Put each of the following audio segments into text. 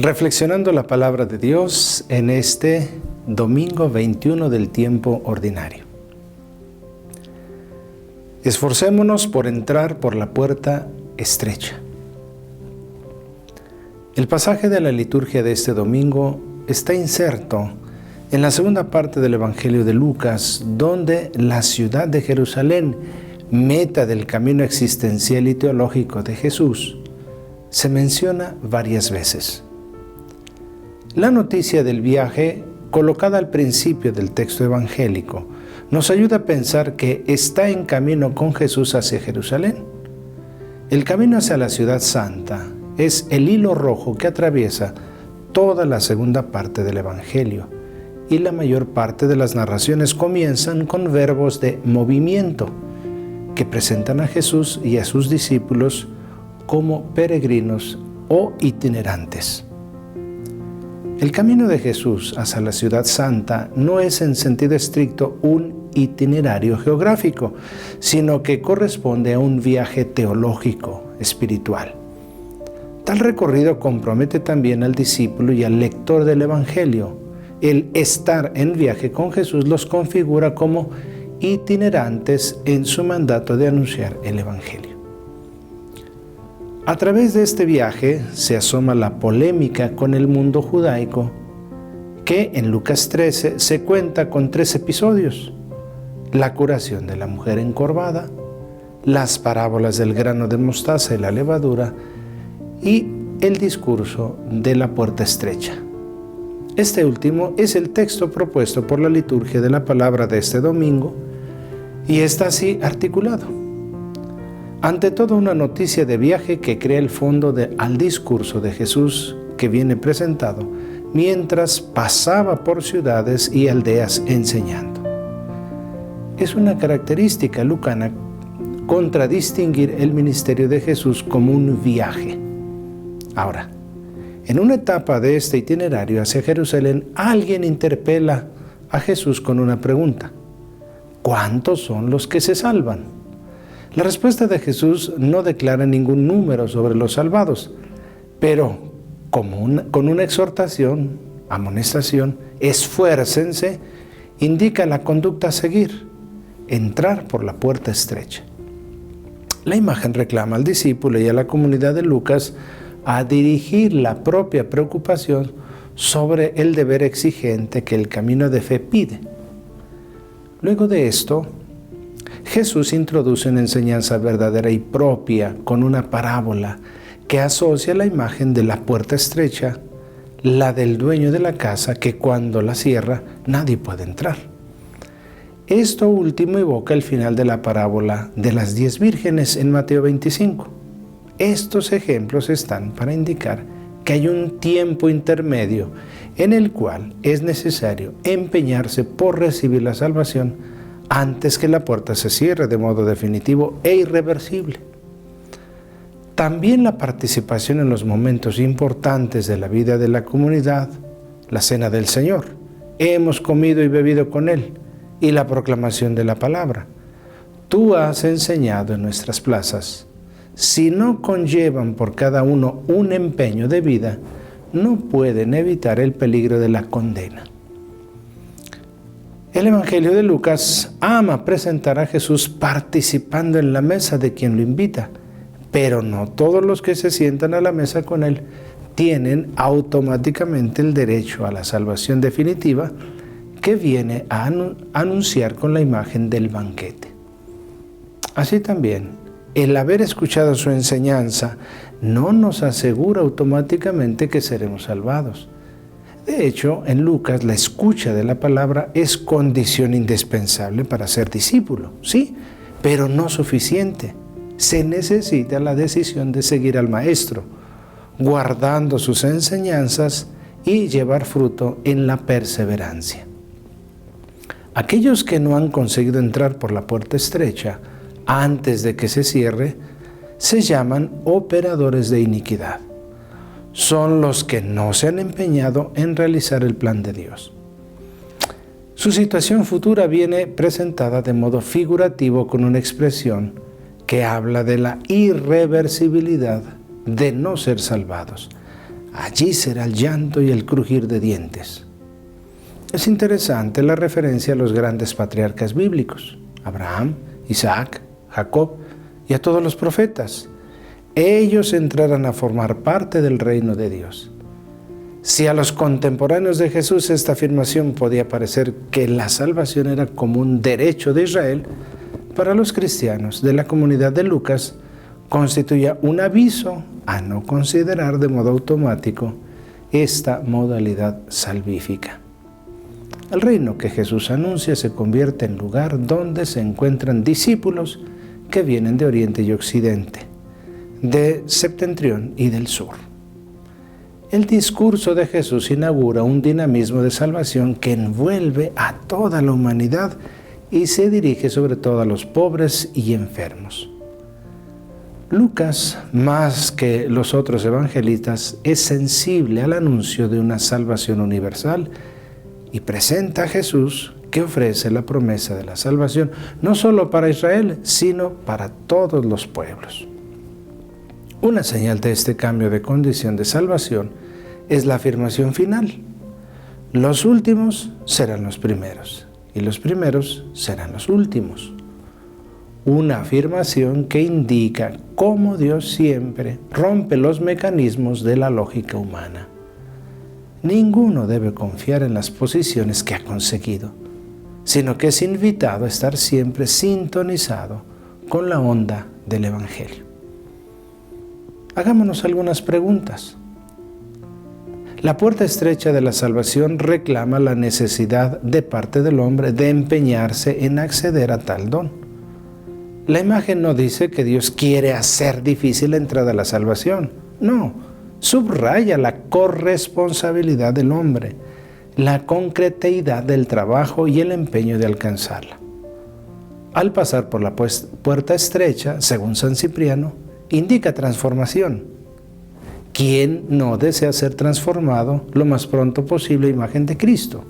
Reflexionando la palabra de Dios en este domingo 21 del tiempo ordinario. Esforcémonos por entrar por la puerta estrecha. El pasaje de la liturgia de este domingo está inserto en la segunda parte del Evangelio de Lucas, donde la ciudad de Jerusalén, meta del camino existencial y teológico de Jesús, se menciona varias veces. La noticia del viaje, colocada al principio del texto evangélico, nos ayuda a pensar que está en camino con Jesús hacia Jerusalén. El camino hacia la ciudad santa es el hilo rojo que atraviesa toda la segunda parte del Evangelio, y la mayor parte de las narraciones comienzan con verbos de movimiento que presentan a Jesús y a sus discípulos como peregrinos o itinerantes. El camino de Jesús hacia la ciudad santa no es en sentido estricto un itinerario geográfico, sino que corresponde a un viaje teológico, espiritual. Tal recorrido compromete también al discípulo y al lector del Evangelio. El estar en viaje con Jesús los configura como itinerantes en su mandato de anunciar el Evangelio. A través de este viaje se asoma la polémica con el mundo judaico, que en Lucas 13 se cuenta con 3 episodios: la curación de la mujer encorvada, las parábolas del grano de mostaza y la levadura, y el discurso de la puerta estrecha. Este último es el texto propuesto por la liturgia de la palabra de este domingo y está así articulado. Ante todo, una noticia de viaje que crea el fondo al discurso de Jesús que viene presentado mientras pasaba por ciudades y aldeas enseñando. Es una característica lucana contradistinguir el ministerio de Jesús como un viaje. Ahora, en una etapa de este itinerario hacia Jerusalén, alguien interpela a Jesús con una pregunta: ¿cuántos son los que se salvan? La respuesta de Jesús no declara ningún número sobre los salvados, pero con una exhortación, amonestación, esfuércense, indica la conducta a seguir: entrar por la puerta estrecha. La imagen reclama al discípulo y a la comunidad de Lucas a dirigir la propia preocupación sobre el deber exigente que el camino de fe pide. Luego de esto, Jesús introduce una enseñanza verdadera y propia con una parábola que asocia la imagen de la puerta estrecha, la del dueño de la casa, que cuando la cierra nadie puede entrar. Esto último evoca el final de la parábola de las 10 vírgenes en Mateo 25. Estos ejemplos están para indicar que hay un tiempo intermedio en el cual es necesario empeñarse por recibir la salvación antes que la puerta se cierre de modo definitivo e irreversible. También la participación en los momentos importantes de la vida de la comunidad, la cena del Señor, hemos comido y bebido con Él, y la proclamación de la palabra: tú has enseñado en nuestras plazas, si no conllevan por cada uno un empeño de vida, no pueden evitar el peligro de la condena. El Evangelio de Lucas ama presentar a Jesús participando en la mesa de quien lo invita, pero no todos los que se sientan a la mesa con Él tienen automáticamente el derecho a la salvación definitiva que viene a anunciar con la imagen del banquete. Así también, el haber escuchado su enseñanza no nos asegura automáticamente que seremos salvados. De hecho, en Lucas, la escucha de la palabra es condición indispensable para ser discípulo, sí, pero no suficiente. Se necesita la decisión de seguir al Maestro, guardando sus enseñanzas y llevar fruto en la perseverancia. Aquellos que no han conseguido entrar por la puerta estrecha antes de que se cierre, se llaman operadores de iniquidad. Son los que no se han empeñado en realizar el plan de Dios. Su situación futura viene presentada de modo figurativo con una expresión que habla de la irreversibilidad de no ser salvados, Allí será el llanto y el crujir de dientes. Es interesante la referencia a los grandes patriarcas bíblicos, Abraham, Isaac, Jacob y a todos los profetas. Ellos entrarán a formar parte del reino de Dios. Si a los contemporáneos de Jesús esta afirmación podía parecer que la salvación era como un derecho de Israel, para los cristianos de la comunidad de Lucas constituía un aviso a no considerar de modo automático esta modalidad salvífica. El reino que Jesús anuncia se convierte en lugar donde se encuentran discípulos que vienen de Oriente y Occidente, de Septentrión y del Sur. El discurso de Jesús inaugura un dinamismo de salvación que envuelve a toda la humanidad y se dirige sobre todo a los pobres y enfermos. Lucas, más que los otros evangelistas, es sensible al anuncio de una salvación universal y presenta a Jesús que ofrece la promesa de la salvación no solo para Israel, sino para todos los pueblos. Una señal de este cambio de condición de salvación es la afirmación final: los últimos serán los primeros y los primeros serán los últimos. Una afirmación que indica cómo Dios siempre rompe los mecanismos de la lógica humana. Ninguno debe confiar en las posiciones que ha conseguido, sino que es invitado a estar siempre sintonizado con la onda del Evangelio. Hagámonos algunas preguntas. La puerta estrecha de la salvación reclama la necesidad de parte del hombre de empeñarse en acceder a tal don. La imagen no dice que Dios quiere hacer difícil la entrada a la salvación. No, subraya la corresponsabilidad del hombre, la concreteidad del trabajo y el empeño de alcanzarla. Al pasar por la puerta estrecha, según San Cipriano, indica transformación. ¿Quién no desea ser transformado lo más pronto posible a imagen de Cristo?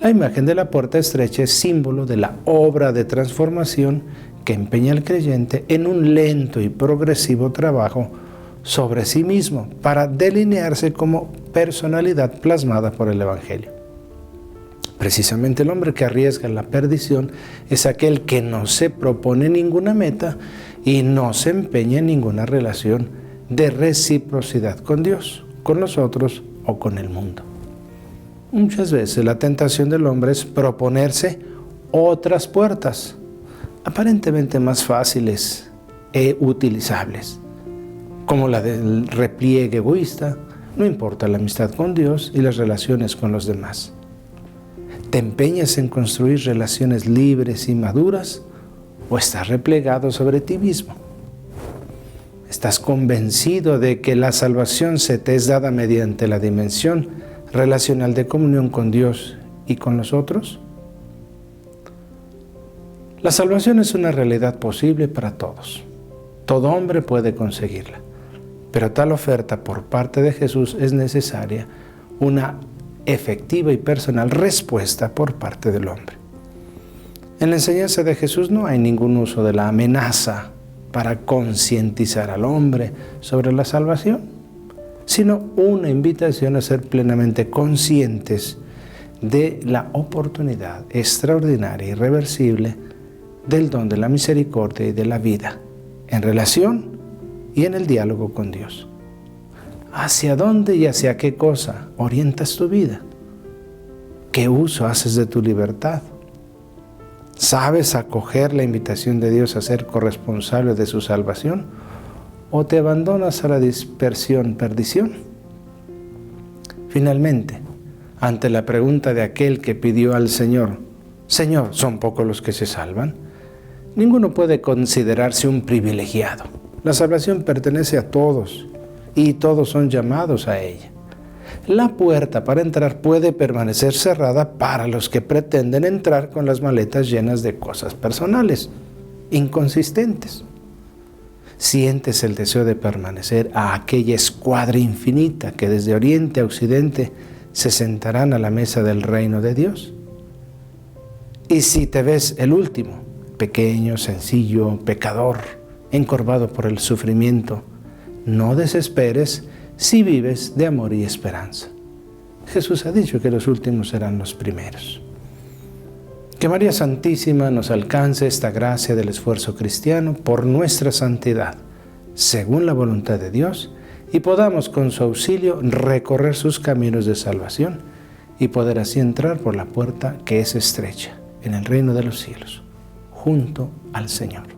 La imagen de la puerta estrecha es símbolo de la obra de transformación que empeña al creyente en un lento y progresivo trabajo sobre sí mismo para delinearse como personalidad plasmada por el Evangelio. Precisamente el hombre que arriesga la perdición es aquel que no se propone ninguna meta y no se empeña en ninguna relación de reciprocidad con Dios, con los otros o con el mundo. Muchas veces la tentación del hombre es proponerse otras puertas, aparentemente más fáciles e utilizables, como la del repliegue egoísta, no importa la amistad con Dios y las relaciones con los demás. ¿Te empeñas en construir relaciones libres y maduras o estás replegado sobre ti mismo? ¿Estás convencido de que la salvación se te es dada mediante la dimensión relacional de comunión con Dios y con los otros? La salvación es una realidad posible para todos. Todo hombre puede conseguirla, pero tal oferta por parte de Jesús es necesaria una efectiva y personal respuesta por parte del hombre. En la enseñanza de Jesús no hay ningún uso de la amenaza para concientizar al hombre sobre la salvación, sino una invitación a ser plenamente conscientes de la oportunidad extraordinaria y irreversible del don de la misericordia y de la vida, en relación y en el diálogo con Dios. ¿Hacia dónde y hacia qué cosa orientas tu vida? ¿Qué uso haces de tu libertad? ¿Sabes acoger la invitación de Dios a ser corresponsable de su salvación? ¿O te abandonas a la perdición? Finalmente, ante la pregunta de aquel que pidió al Señor: Señor, ¿son pocos los que se salvan? Ninguno puede considerarse un privilegiado. La salvación pertenece a todos y todos son llamados a ella. La puerta para entrar puede permanecer cerrada para los que pretenden entrar con las maletas llenas de cosas personales, inconsistentes. ¿Sientes el deseo de permanecer a aquella escuadra infinita que desde oriente a occidente se sentarán a la mesa del reino de Dios? Y si te ves el último, pequeño, sencillo, pecador, encorvado por el sufrimiento, no desesperes si vives de amor y esperanza. Jesús ha dicho que los últimos serán los primeros. Que María Santísima nos alcance esta gracia del esfuerzo cristiano por nuestra santidad, según la voluntad de Dios, y podamos con su auxilio recorrer sus caminos de salvación y poder así entrar por la puerta que es estrecha en el reino de los cielos, junto al Señor.